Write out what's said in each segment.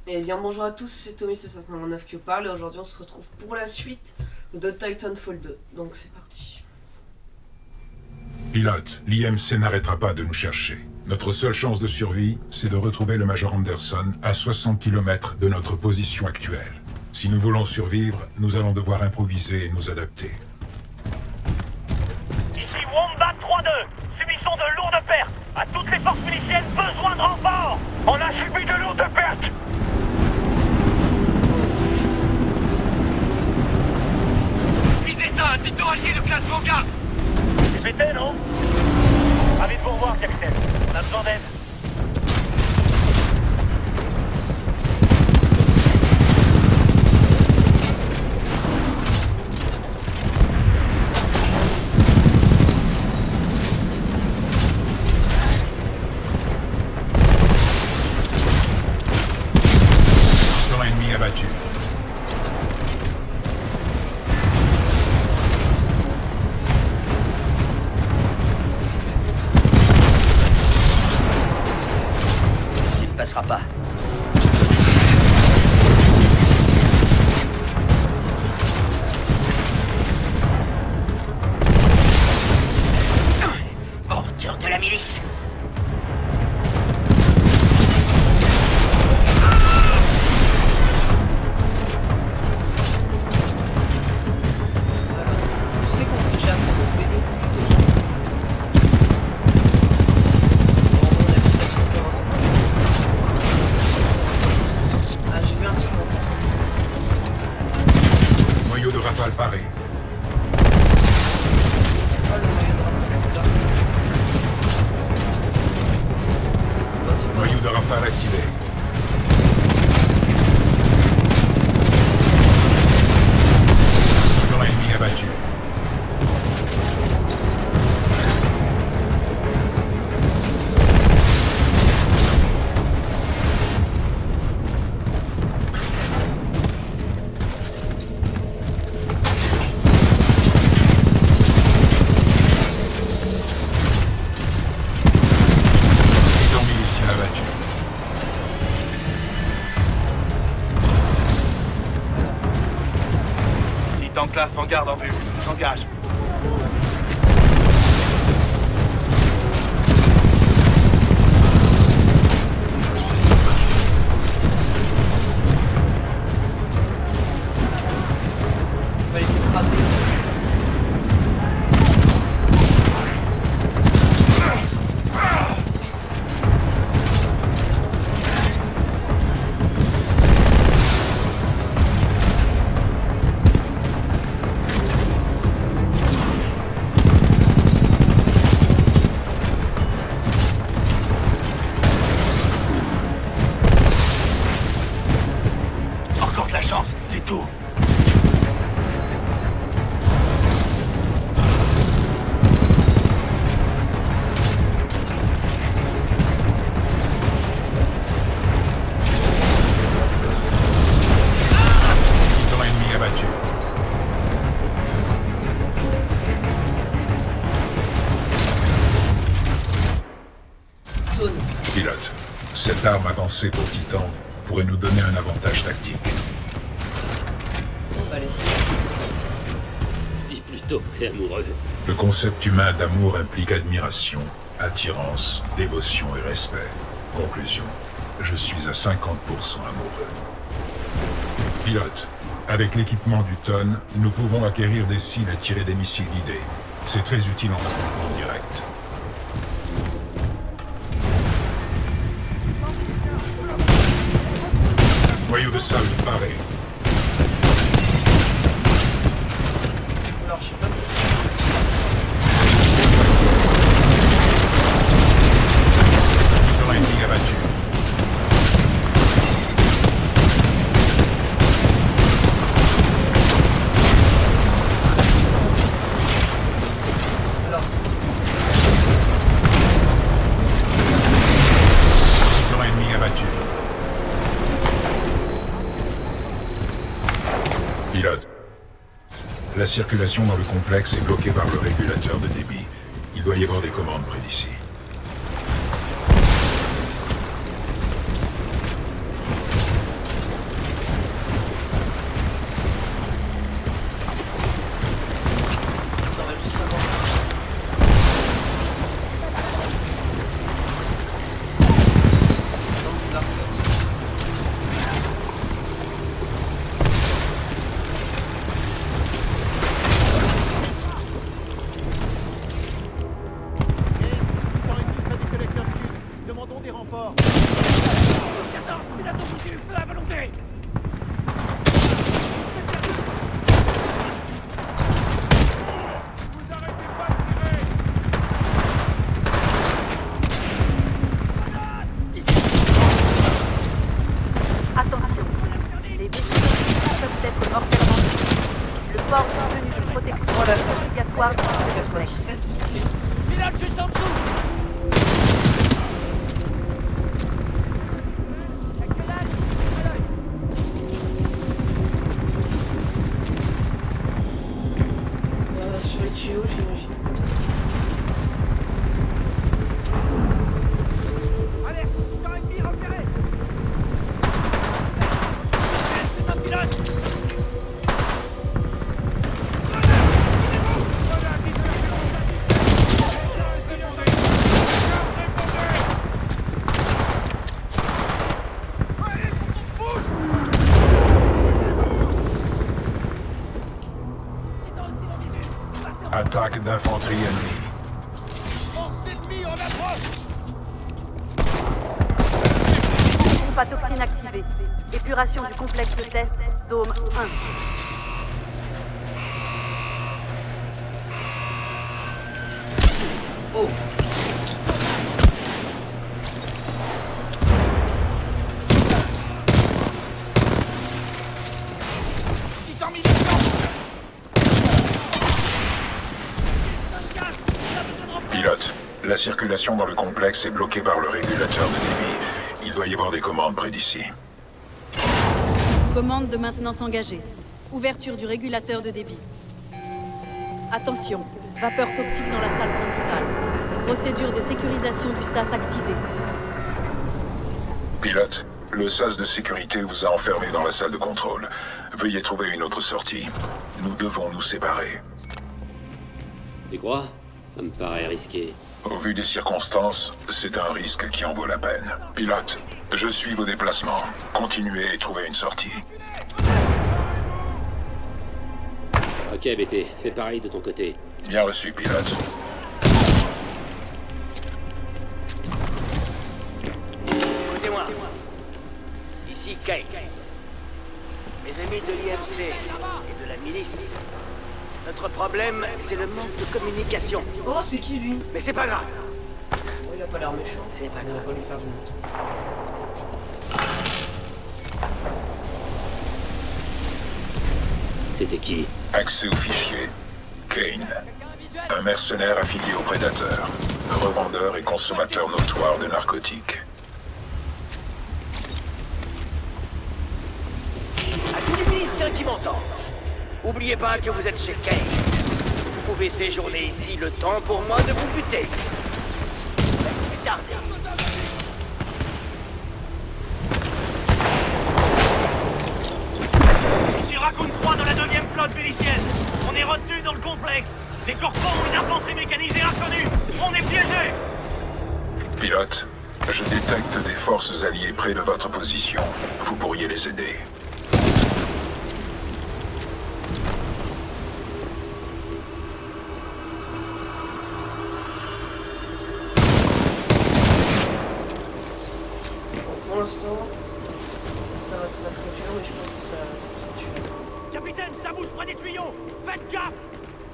Eh bien bonjour à tous, c'est Tommy759 qui vous parle et aujourd'hui on se retrouve pour la suite de Titanfall 2. Donc c'est parti. Pilote, l'IMC n'arrêtera pas de nous chercher. Notre seule chance de survie, c'est de retrouver le Major Anderson à 60 km de notre position actuelle. Si nous voulons survivre, nous allons devoir improviser et nous adapter. Ici Wombat 3-2, subissons de lourdes pertes. À toutes les forces miliciennes, besoin de renfort. On a subi de lourdes pertes. Visez ça, un Titan allié de classe Vanguard. C'est pété, non? Ravi de vous revoir, capitaine. On a besoin d'aide. Camp ennemi abattu. Tu ne passeras pas. Ordure de la milice. Tu sais qu'on déjà trouvé exécuter. Ah j'ai vu un truc. Noyau de rafale paré. C'est pas le moyen de rappeler. Noyau de rafale activé. Camp ennemi abattu. Camp milicien abattu. Titan classe Vanguard en vue. S'engage. On va les écraser. Encore de la chance, c'est tout. Camp ennemi abattu. Zone. Pilote, cette arme avancée pour Titan pourrait nous donner un avantage tactique. On va laisser. Dis plutôt que t'es amoureux. Le concept humain d'amour implique admiration, attirance, dévotion et respect. Conclusion, je suis à 50% amoureux. Pilote, avec l'équipement du Tonne, nous pouvons acquérir des cibles et tirer des missiles guidés. C'est très utile en affrontement direct. Noyau de sable paré. Alors je sais pas ce que c'est. Camp ennemi abattu. Alors c'est quoi ça? Camp ennemi abattu. Pilote. La circulation dans le complexe est bloquée par le régulateur de débit. Il doit y avoir des commandes près d'ici. Feu à volonté. Attention, les véhicules peuvent être mortellement tués. Le port devenu de protection obligatoire du complexe. 97. Pilote juste en dessous. Sur les tuyaux, j'imagine. Allez, sur ennemi repéré. C'est un pilote. Attaque d'infanterie ennemie. Pompe à toxine activée. Épuration du complexe test, Dôme 1. Oh! Pilote, la circulation dans le complexe est bloquée par le régulateur de débit. Il doit y avoir des commandes près d'ici. Commande de maintenance engagée. Ouverture du régulateur de débit. Attention, vapeur toxique dans la salle principale. Procédure de sécurisation du SAS activée. Pilote, le sas de sécurité vous a enfermé dans la salle de contrôle. Veuillez trouver une autre sortie. Nous devons nous séparer. Tu crois? Ça me paraît risqué. Au vu des circonstances, c'est un risque qui en vaut la peine. Pilote, je suis vos déplacements. Continuez et trouvez une sortie. Ok, BT, fais pareil de ton côté. Bien reçu, pilote. Écoutez-moi. Ici Kay. Mes amis de l'IMC et de la milice. Notre problème, c'est le manque de communication. Oh, c'est qui lui? Mais c'est pas grave. Oh, il a pas l'air méchant. C'est pas On va grave. pas lui faire du mal. C'était qui? Accès au fichier. Kane. Un mercenaire affilié au Prédateur. Revendeur et consommateur notoire de narcotiques. À tous les miliciens qui m'entendent, oubliez pas que vous êtes chez Kay. Vous pouvez séjourner ici le temps pour moi de vous buter. Mais tardez. Ici Raccoon 3 dans la 9e flotte milicienne. On est retenu dans le complexe. Les corpos ont une infanterie mécanisée inconnue. On est piégés. Pilote, je détecte des forces alliées près de votre position. Vous pourriez les aider. Pour l'instant, ça va se mettre très dur, mais je pense que ça tue. Capitaine, ça bouge près des tuyaux. Faites gaffe.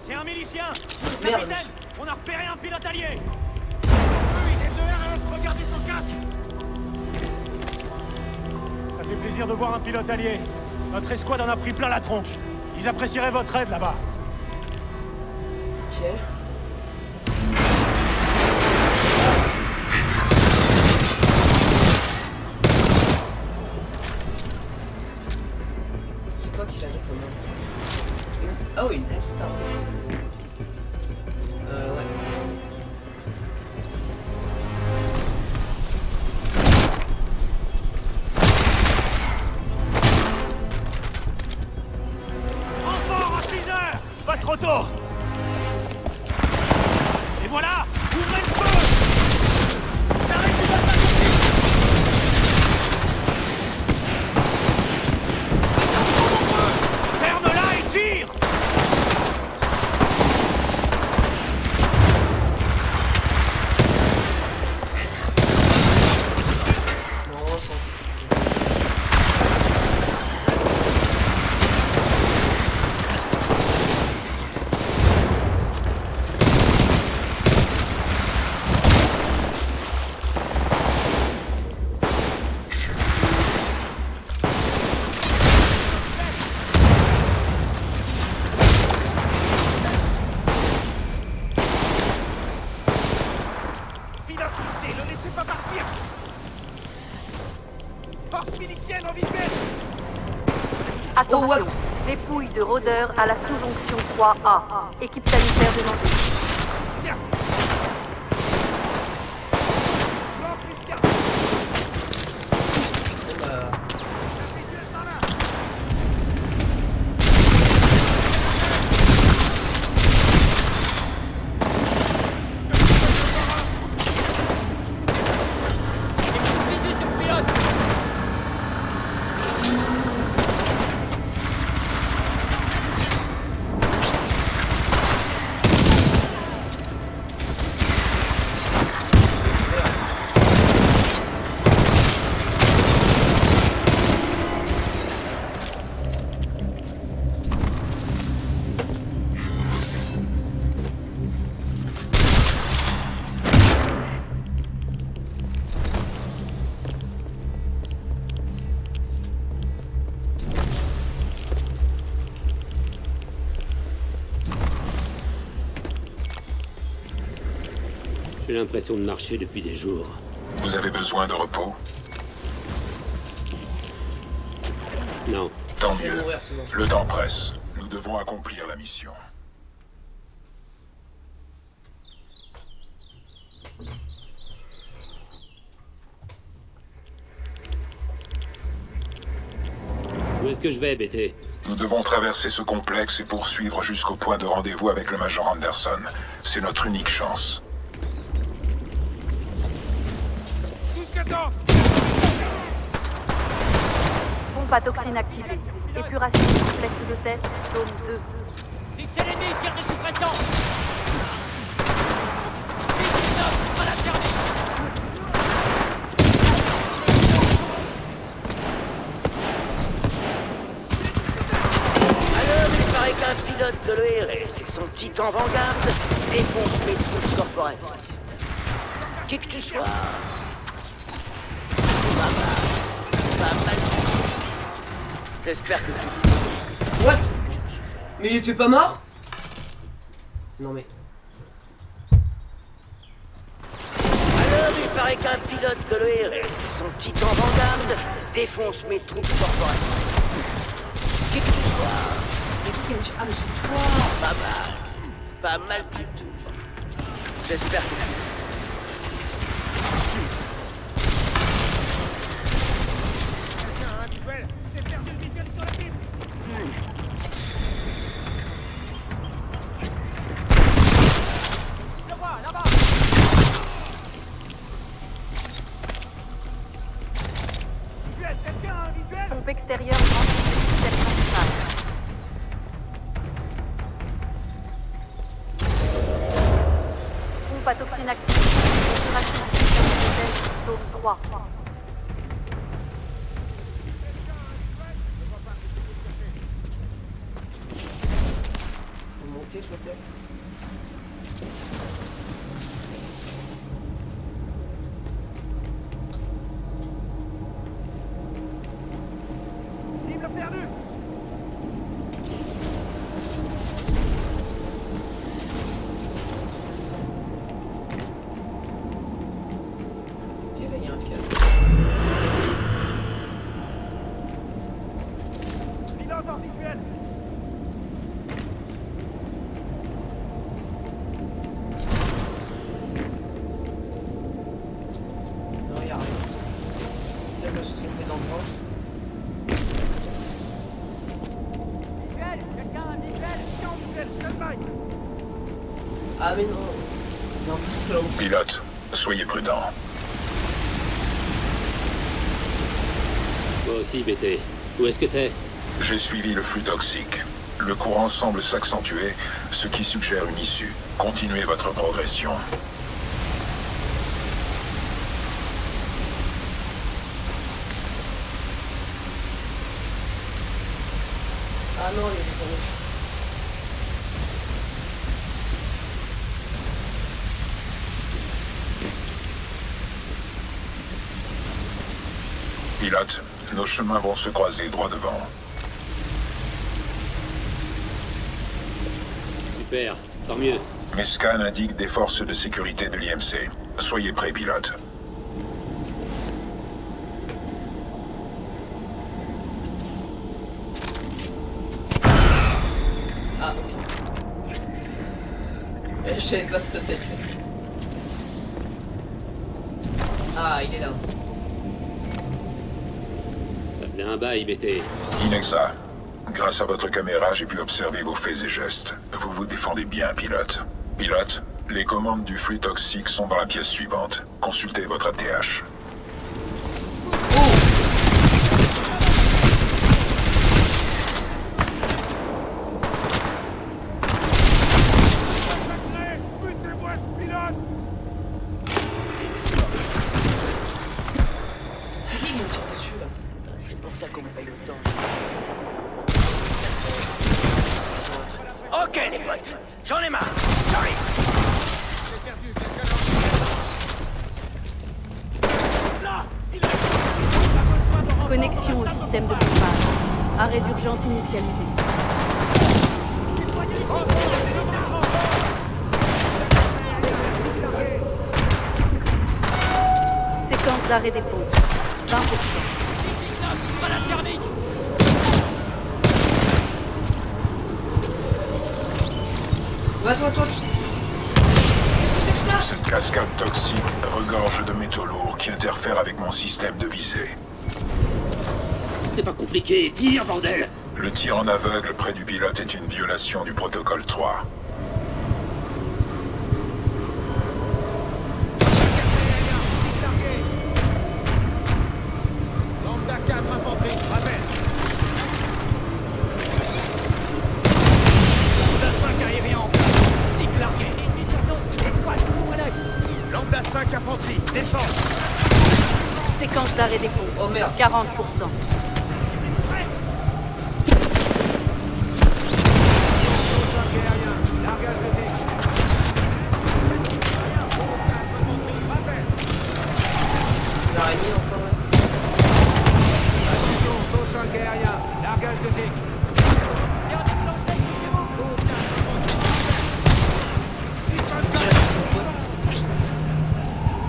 C'est un milicien. Merde. Capitaine, on a repéré un pilote allié. Oui, des regardez son casque. Ça fait plaisir de voir un pilote allié. Notre escouade en a pris plein la tronche. Ils apprécieraient votre aide là-bas. Ok. C'est quoi qu'il avait comme nom? Ah oui, une Hellstar. Ouais. Renfort à 6 heures. Pas trop tôt. Insistez, ne laissez pas partir. Force milicienne en visuel. Attention, Oh, what? dépouille de rôdeurs à la sous-jonction 3A. Équipe sanitaire demandée. Tiens. Blanc, Christian. Visuel par là. J'ai l'impression de marcher depuis des jours. Vous avez besoin de repos? Non. Tant Je vais mieux. mourir sinon. Le temps presse. Nous devons accomplir la mission. Où est-ce que je vais, BT? Nous devons traverser ce complexe et poursuivre jusqu'au point de rendez-vous avec le Major Anderson. C'est notre unique chance. 12-14. Pompe à toxine activée. Épuration complexe de test, zone 2. Fixez l'ennemi, tire des suppressants. 18-9, à la service. Alors, il paraît qu'un pilote de l'ERS et son titan Vanguard défoncent les troupes corporatistes. Qui que tu sois, pas mal. J'espère que tu... What? Mais il était pas mort? Non mais... Alors, il paraît qu'un pilote de l'ERS et son titan Vanguard défonce mes troupes corporatistes. Qui que tu sois, C'est qui qui me dit... Ah mais c'est toi! pas mal. Pas mal du tout. J'espère que tu... Un visuel. J'ai perdu le visuel sur la cible. Le vois, là-bas. Visuel, quelqu'un a un visuel? Pompe extérieure branchée sur le système principal. Pompe à toxine activée. Épuration complexe de test, zone 3. Faut monter peut-être. Cible perdue. Ok là il y a un casque. Pilote en visuel. Non il y a rien. Tiens, je me suis trompé d'endroit. Visuel, quelqu'un a un visuel? Qui en visuel? Stand-by. Ah mais non. Non pas se lance. Pilote, soyez prudent. Toi aussi, BT. Où est-ce que t'es? J'ai suivi le flux toxique. Le courant semble s'accentuer, ce qui suggère une issue. Continuez votre progression. Ah non il y a des conneries. Pilote, nos chemins vont se croiser droit devant. Super. Tant mieux. Mes scans indiquent des forces de sécurité de l'IMC. Soyez prêts, pilote. Ah, ok. Je savais pas ce que c'était. Ah, il est là. Ça faisait un bail, BT. Inexa, grâce à votre caméra, j'ai pu observer vos faits et gestes. Vous vous défendez bien, pilote. Pilote, les commandes du flux toxique sont dans la pièce suivante. Consultez votre ATH. Butez-moi ce pilote! C'est qui me tire dessus là? C'est pour ça qu'on me paye autant. Ok les potes, j'en ai marre. J'arrive. Connexion au système de pompage. Arrêt d'urgence initialisé. Séquence d'arrêt des pompes. 20%. Toi. Qu'est-ce que c'est que ça? Cette cascade toxique regorge de métaux lourds qui interfèrent avec mon système de visée. C'est pas compliqué, tire, bordel! Le tir en aveugle près du pilote est une violation du protocole 3. Lambda 4 infanterie, rappel. Lambda 5 aérien en place. Tic largué. Escouade, ouvre l'œil. Lambda 5 infanterie, descend. Séquence d'arrêt des pompes. Oh merde. 40%. Aérien, largage de dés. Rappel. L'araignée encore là. Attention, taux 5 aérien, largage de dés.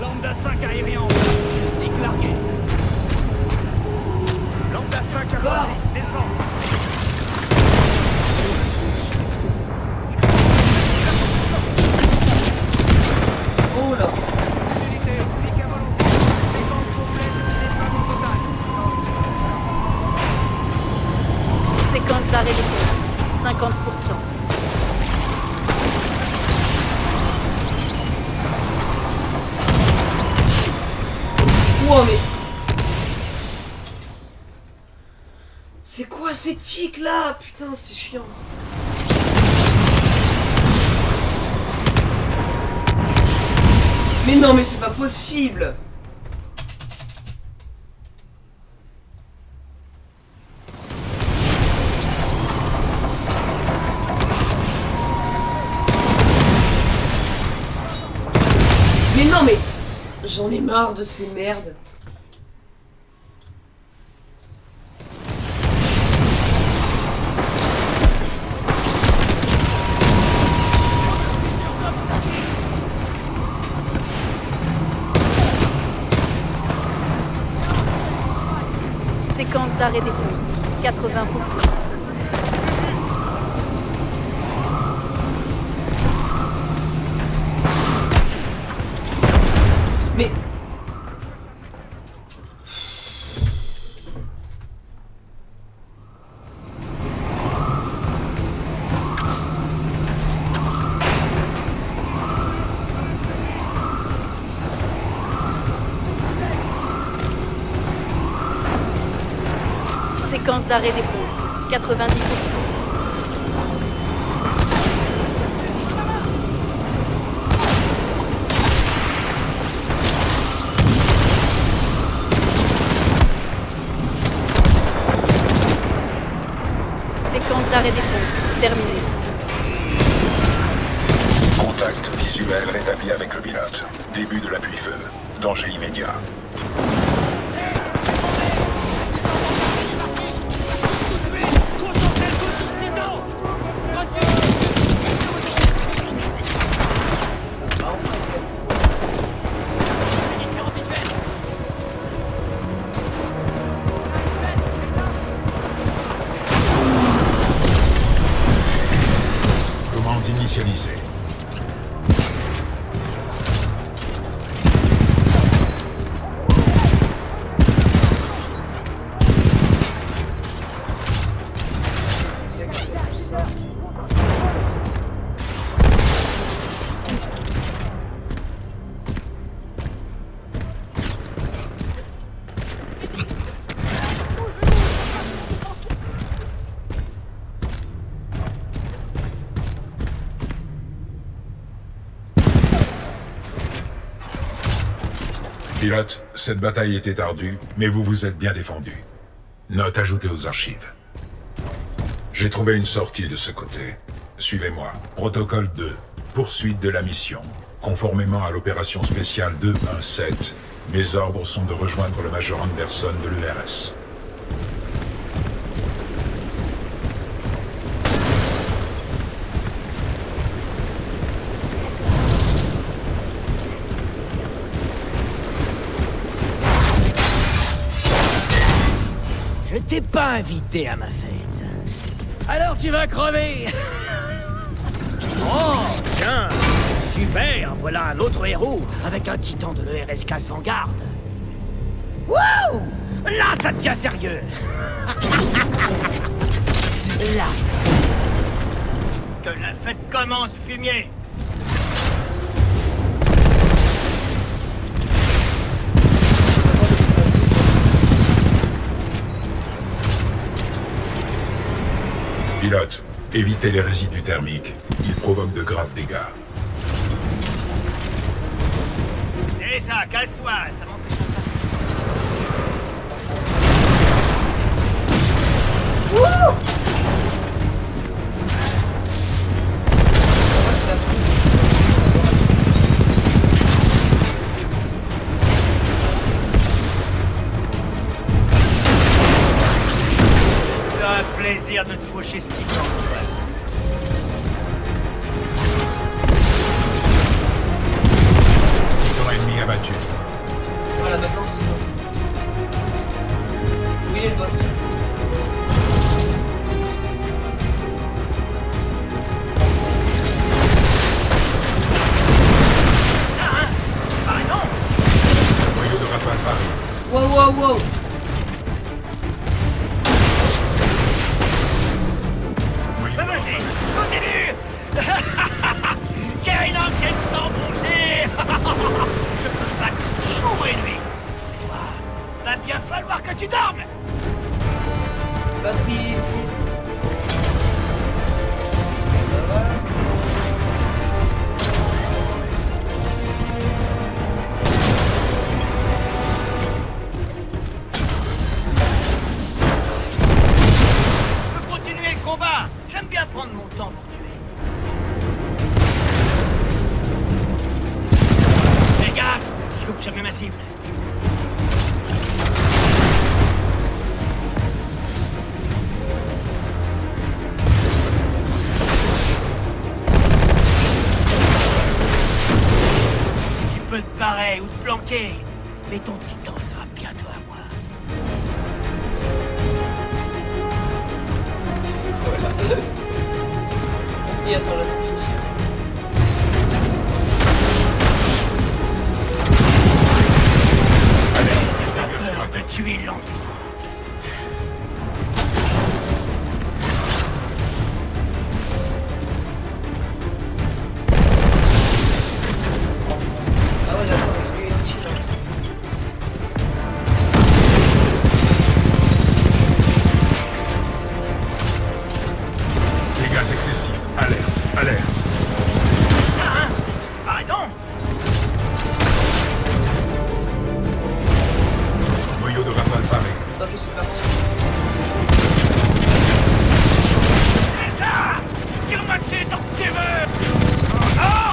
Lambda 5 aérien en place. Tic largué. Lambda 5 infanterie, descend. Oh là. Unité, pique à volonté. Défense complète, descente totale. Séquence d'arrêt des pompes. 50%. Wow, mais... C'est quoi ces tics là? Putain, c'est chiant. Mais non, mais c'est pas possible. Mais non, mais... J'en ai marre de ces merdes. Séquence d'arrêt des pompes. 80%. Mais... Séquence d'arrêt des pompes. 90%. Séquence d'arrêt des pompes. Terminée. Contact visuel rétabli avec le pilote. Début de l'appui-feu. Danger immédiat. Pilote, cette bataille était ardue, mais vous vous êtes bien défendu. Note ajoutée aux archives. J'ai trouvé une sortie de ce côté. Suivez-moi. Protocole 2. Poursuite de la mission. Conformément à l'opération spéciale 217, mes ordres sont de rejoindre le Major Anderson de l'URS. Je t'ai pas invité à ma fête. Alors tu vas crever. Oh, tiens. Super, voilà un autre héros avec un titan de l'ERS classe Vanguard. Wouh! Là, ça devient sérieux. Là. Que la fête commence, fumier. Pilote, évitez les résidus thermiques. Ils provoquent de graves dégâts. C'est ça, casse-toi, ça m'empêche C'est un plaisir de te faucher ce petit camp. Ennemi abattu. Voilà, maintenant c'est l'autre. Oui, elle doit se... Noyau de rafale Paris. Wow, wow, wow. Vas-y, continue. Quelle enquête sans bouger. Je peux battre jour et nuit. Va bien falloir que tu dormes. Batterie, please. Voilà. Je peux continuer le combat. J'aime bien prendre mon temps pour tuer. Fais gaffe, je coupe jamais ma cible. Tu peux te barrer ou te planquer, mais ton titan sera bientôt à moi. Voilà. Vas-y, attends, là, t'as pitié. Peur de tuer l'enfant. Ah ouais, d'accord, lui aussi, là. Dégâts excessifs. Alerte, alerte. Hein? Pas raison. Noyau de rafale Paris. Ok, c'est parti. C'est ça! Tire-moi dessus, tant que tu veux! Non!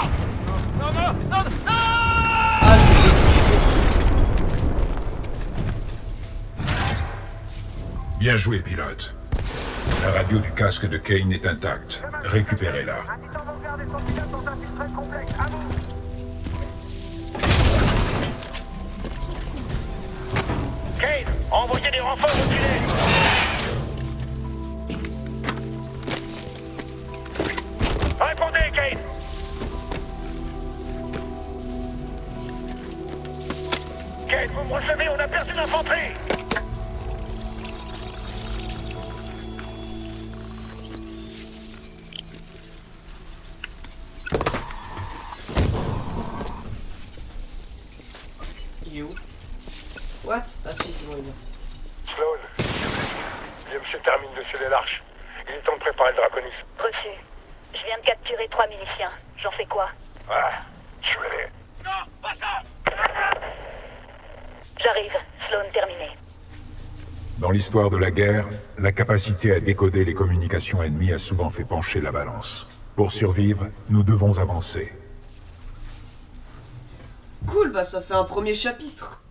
Non, non, non, non! Ah, je vais l'expliquer. Bien joué, pilote. La radio du casque de Kane est intacte. Récupérez-la. Kane, envoyez des renforts au tunnel. Répondez, Kane. Kane, vous me recevez, on a perdu l'infanterie. Il est où? What? Ah si, c'est bon, il est là. Sloan, l'IMC termine de sceller l'arche. Il est temps de préparer le Draconis. Reçu. Je viens de capturer 3 miliciens. J'en fais quoi? Ah, tuez-les. Non, pas ça. Dans l'histoire de la guerre, la capacité à décoder les communications ennemies a souvent fait pencher la balance. Pour survivre, nous devons avancer. Cool, bah ça fait un premier chapitre.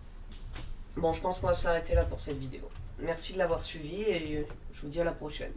Bon, je pense qu'on va s'arrêter là pour cette vidéo. Merci de l'avoir suivi et je vous dis à la prochaine.